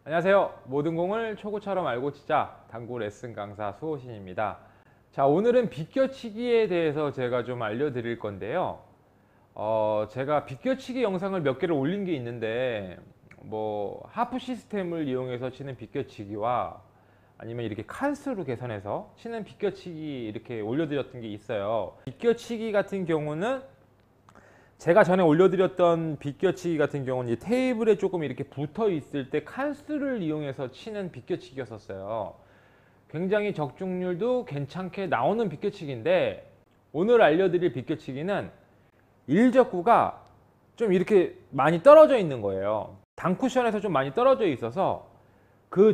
안녕하세요. 모든 공을 초구처럼 알고 치자 당구 레슨 강사 수호신입니다. 자, 오늘은 비껴치기에 대해서 제가 좀 알려드릴 건데요. 제가 비껴치기 영상을 몇 개를 올린 게 있는데 하프 시스템을 이용해서 치는 비껴치기와 아니면 이렇게 칸수로 계산해서 치는 비껴치기 이렇게 올려드렸던 게 있어요. 비껴치기 같은 경우는 제가 전에 올려드렸던 비껴치기 같은 경우는 이 테이블에 조금 이렇게 붙어 있을 때 칸수를 이용해서 치는 비껴치기였었어요. 굉장히 적중률도 괜찮게 나오는 비껴치기인데, 오늘 알려드릴 비껴치기는 일적구가 좀 이렇게 많이 떨어져 있는 거예요. 단쿠션에서 좀 많이 떨어져 있어서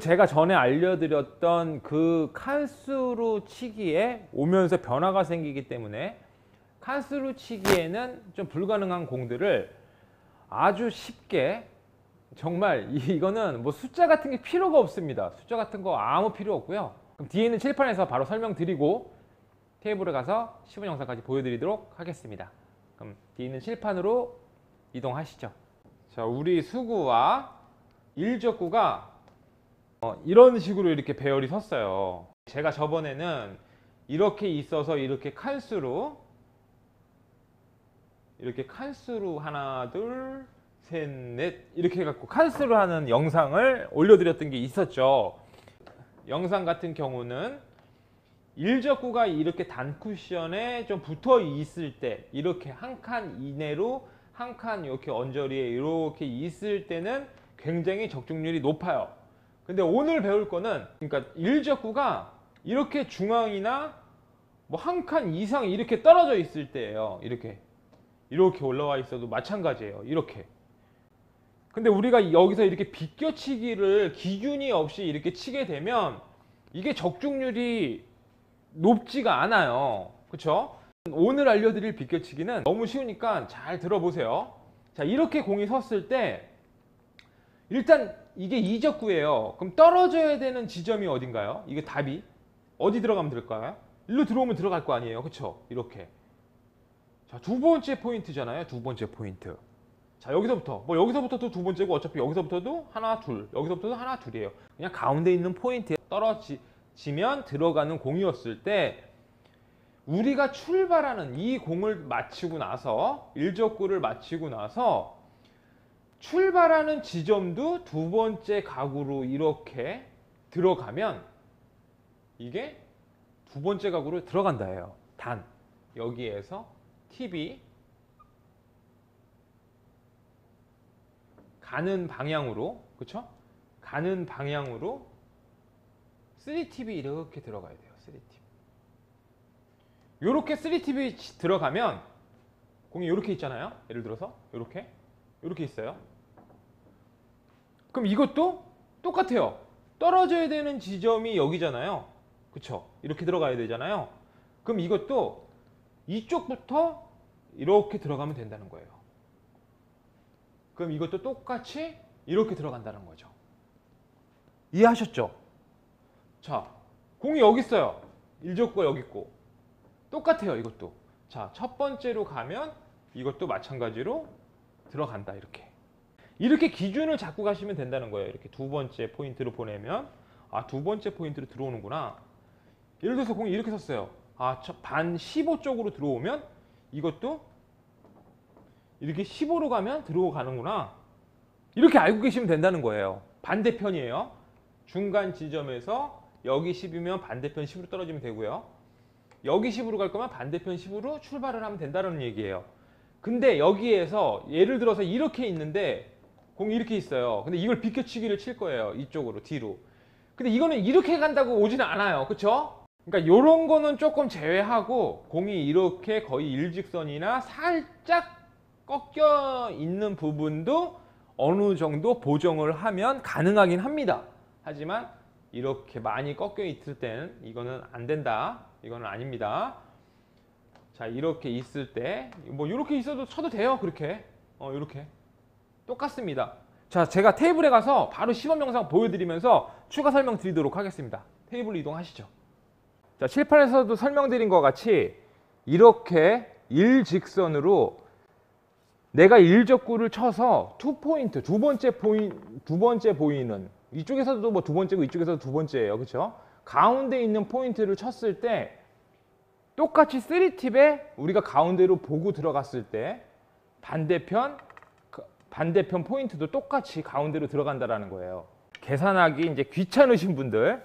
제가 전에 알려드렸던 그 칸수로 치기에 오면서 변화가 생기기 때문에 칸수로 치기에는 좀 불가능한 공들을 아주 쉽게, 정말 이거는 숫자 같은 게 필요가 없습니다. 숫자 같은 거 아무 필요 없고요. 그럼 뒤에 있는 칠판에서 바로 설명드리고 테이블에 가서 시범 영상까지 보여드리도록 하겠습니다. 그럼 뒤에 있는 칠판으로 이동하시죠. 자, 우리 수구와 일적구가 이런 식으로 이렇게 배열이 섰어요. 제가 저번에는 이렇게 있어서 이렇게 칸수로 하나 둘 셋 넷 이렇게 해갖고 칸수로 하는 영상을 올려드렸던 게 있었죠. 영상 같은 경우는 일적구가 이렇게 단쿠션에 좀 붙어 있을 때, 이렇게 한 칸 이내로 한 칸 이렇게 언저리에 이렇게 있을 때는 굉장히 적중률이 높아요. 근데 오늘 배울 거는, 그러니까 일적구가 이렇게 중앙이나 한 칸 이상 이렇게 떨어져 있을 때예요. 이렇게 올라와 있어도 마찬가지예요. 이렇게. 근데 우리가 여기서 이렇게 비껴치기를 기준이 없이 이렇게 치게 되면 이게 적중률이 높지가 않아요. 그쵸? 오늘 알려드릴 비껴치기는 너무 쉬우니까 잘 들어보세요. 자, 이렇게 공이 섰을 때 일단 이게 이적구예요. 그럼 떨어져야 되는 지점이 어딘가요? 이게 답이 어디 들어가면 될까요? 일로 들어오면 들어갈 거 아니에요. 그쵸? 이렇게. 자, 두 번째 포인트잖아요. 두 번째 포인트. 자, 여기서부터도 두 번째고, 어차피 여기서부터도 하나 둘, 여기서부터도 하나 둘이에요. 그냥 가운데 있는 포인트에 떨어지면 들어가는 공이었을 때, 우리가 출발하는 이 공을 마치고 나서, 일적구를 마치고 나서 출발하는 지점도 두 번째 가구로 이렇게 들어가면 이게 두 번째 가구로 들어간다예요. 단 여기에서 팁이 가는 방향으로, 그쵸? 가는 방향으로 3팁이 이렇게 들어가야 돼요. 3팁. 요렇게 3팁이 들어가면 공이 요렇게 있잖아요. 예를 들어서 요렇게 있어요. 그럼 이것도 똑같아요. 떨어져야 되는 지점이 여기잖아요. 그쵸? 이렇게 들어가야 되잖아요. 그럼 이것도 이쪽부터 이렇게 들어가면 된다는 거예요. 그럼 이것도 똑같이 이렇게 들어간다는 거죠. 이해하셨죠? 자, 공이 여기 있어요. 일적구가 여기 있고 똑같아요. 이것도. 자, 첫 번째로 가면 이것도 마찬가지로 들어간다. 이렇게 기준을 잡고 가시면 된다는 거예요. 이렇게 두 번째 포인트로 보내면, 아, 두 번째 포인트로 들어오는구나. 예를 들어서 공이 이렇게 섰어요. 아, 반 15 쪽으로 들어오면 이것도 이렇게 15로 가면 들어가는구나. 이렇게 알고 계시면 된다는 거예요. 반대편이에요. 중간 지점에서 여기 10이면 반대편 10으로 떨어지면 되고요. 여기 10으로 갈 거면 반대편 10으로 출발을 하면 된다는 얘기예요. 근데 여기에서 예를 들어서 이렇게 있는데 공이 이렇게 있어요. 근데 이걸 비껴치기를 칠 거예요. 이쪽으로, 뒤로. 근데 이거는 이렇게 간다고 오지는 않아요. 그쵸? 그러니까 요런 거는 조금 제외하고, 공이 이렇게 거의 일직선이나 살짝 꺾여 있는 부분도 어느 정도 보정을 하면 가능하긴 합니다. 하지만 이렇게 많이 꺾여 있을 때는 이거는 안 된다. 이거는 아닙니다. 자, 이렇게 있을 때 이렇게 있어도 쳐도 돼요. 그렇게 이렇게 똑같습니다. 자, 제가 테이블에 가서 바로 시범 영상 보여드리면서 추가 설명 드리도록 하겠습니다. 테이블로 이동하시죠. 자, 칠판에서도 설명드린 것 같이 이렇게 일직선으로 내가 일적구를 쳐서 투 번째 보이는 이쪽에서도 뭐 두 번째고 이쪽에서도 두 번째예요. 그렇죠? 가운데 있는 포인트를 쳤을 때 똑같이 3팁에 우리가 가운데로 보고 들어갔을 때 반대편 포인트도 똑같이 가운데로 들어간다라는 거예요. 계산하기 이제 귀찮으신 분들,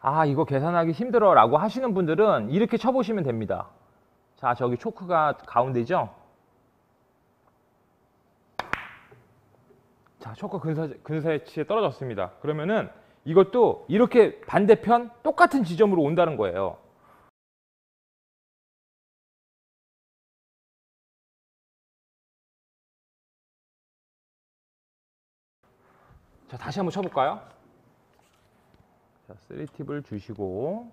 아 이거 계산하기 힘들어 라고 하시는 분들은 이렇게 쳐보시면 됩니다. 자, 저기 초크가 가운데죠? 자, 초크 근사치에 떨어졌습니다. 그러면은 이것도 이렇게 반대편 똑같은 지점으로 온다는 거예요. 자, 다시 한번 쳐볼까요? 자, 3팁을 주시고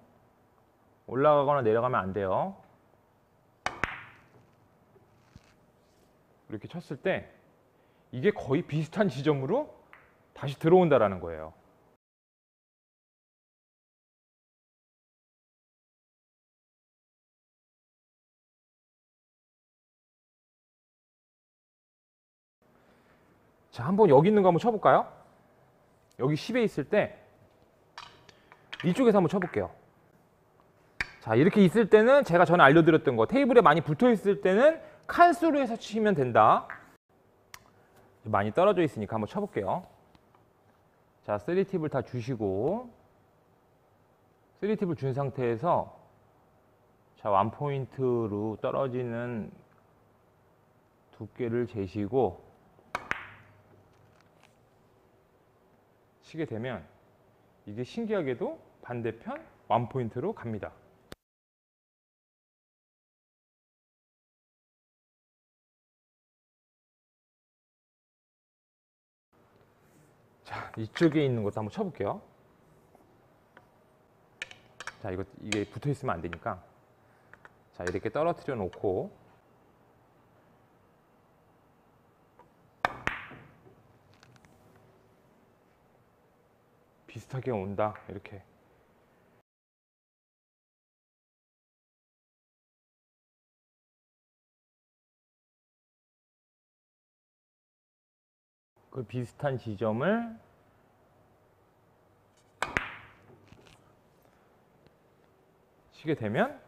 올라가거나 내려가면 안 돼요. 이렇게 쳤을 때 이게 거의 비슷한 지점으로 다시 들어온다라는 거예요. 자, 한번 여기 있는 거 한번 쳐볼까요? 여기 10에 있을 때 이쪽에서 한번 쳐볼게요. 자, 이렇게 있을 때는 제가 전에 알려드렸던 거, 테이블에 많이 붙어 있을 때는 칸수로 해서 치면 된다. 많이 떨어져 있으니까 한번 쳐볼게요. 자, 3팁을 다 주시고 3팁을 준 상태에서 자, 원포인트로 떨어지는 두께를 재시고 치게 되면 이게 신기하게도 반대편 원포인트로 갑니다. 자, 이쪽에 있는 것도 한번 쳐볼게요. 자, 이게 붙어 있으면 안 되니까 자, 이렇게 떨어뜨려 놓고 비슷하게 온다. 이렇게 그 비슷한 지점을 치게 되면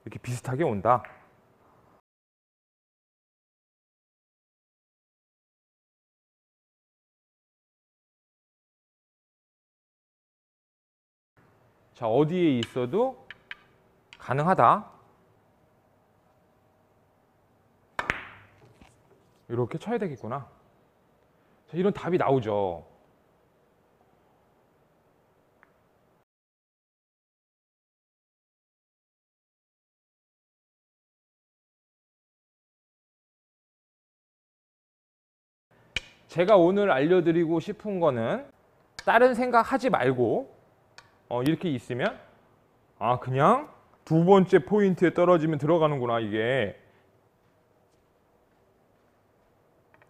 이렇게 비슷하게 온다. 자, 어디에 있어도 가능하다. 이렇게 쳐야 되겠구나. 자, 이런 답이 나오죠. 제가 오늘 알려드리고 싶은 거는 다른 생각하지 말고 이렇게 있으면 아, 그냥 두 번째 포인트에 떨어지면 들어가는구나. 이게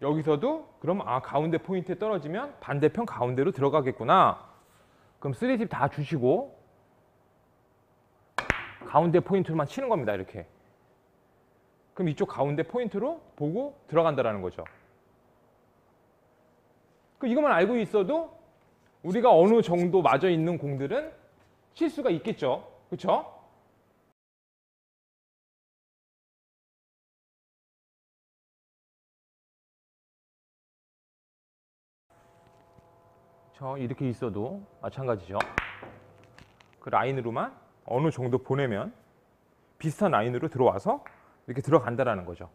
여기서도 그럼 아, 가운데 포인트에 떨어지면 반대편 가운데로 들어가겠구나. 그럼 3팁 다 주시고 가운데 포인트로만 치는 겁니다. 이렇게. 그럼 이쪽 가운데 포인트로 보고 들어간다라는 거죠. 그럼 이것만 알고 있어도 우리가 어느 정도 맞아 있는 공들은 칠 수가 있겠죠. 그렇죠? 이렇게 있어도 마찬가지죠. 그 라인으로만 어느 정도 보내면 비슷한 라인으로 들어와서 이렇게 들어간다라는 거죠.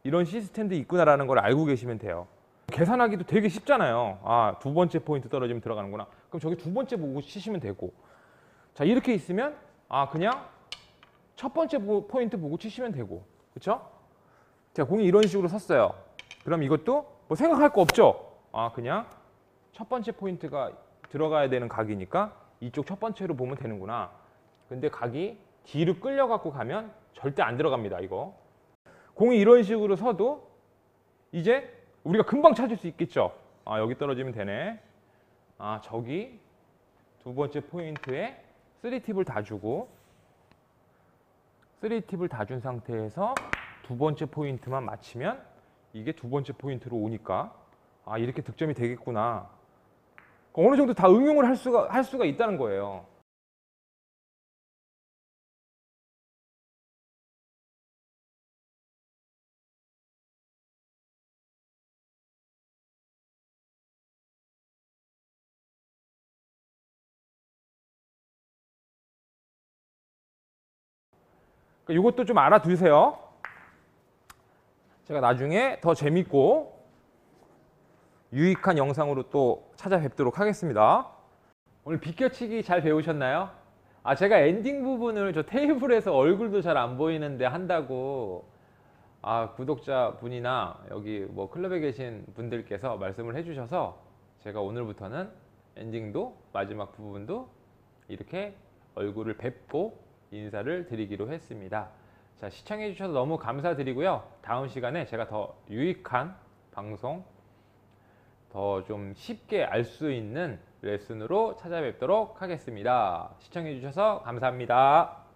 이런 시스템도 있구나라는 걸 알고 계시면 돼요. 계산하기도 되게 쉽잖아요. 아, 두 번째 포인트 떨어지면 들어가는구나. 그럼 저기 두 번째 보고 치시면 되고. 자, 이렇게 있으면 아, 그냥 첫 번째 포인트 보고 치시면 되고. 그렇죠? 제가 공이 이런 식으로 섰어요. 그럼 이것도 뭐 생각할 거 없죠? 아, 그냥 첫 번째 포인트가 들어가야 되는 각이니까 이쪽 첫 번째로 보면 되는구나. 근데 각이 뒤로 끌려갖고 가면 절대 안 들어갑니다. 이거. 공이 이런 식으로 서도 이제 우리가 금방 찾을 수 있겠죠. 아, 여기 떨어지면 되네. 아, 저기 두 번째 포인트에 3팁을 다 주고 3팁을 다 준 상태에서 두 번째 포인트만 맞히면 이게 두 번째 포인트로 오니까 아, 이렇게 득점이 되겠구나. 어느 정도 다 응용을 할 수가 있다는 거예요. 이것도 좀 알아두세요. 제가 나중에 더 재밌고 유익한 영상으로 또 찾아뵙도록 하겠습니다. 오늘 비껴치기 잘 배우셨나요? 아, 제가 엔딩 부분을 저 테이블에서 얼굴도 잘 안 보이는데 한다고 구독자 분이나 여기 뭐 클럽에 계신 분들께서 말씀을 해주셔서 제가 오늘부터는 엔딩도 마지막 부분도 이렇게 얼굴을 뵙고 인사를 드리기로 했습니다. 자, 시청해 주셔서 너무 감사드리고요. 다음 시간에 제가 더 유익한 방송, 더 좀 쉽게 알 수 있는 레슨으로 찾아뵙도록 하겠습니다. 시청해 주셔서 감사합니다.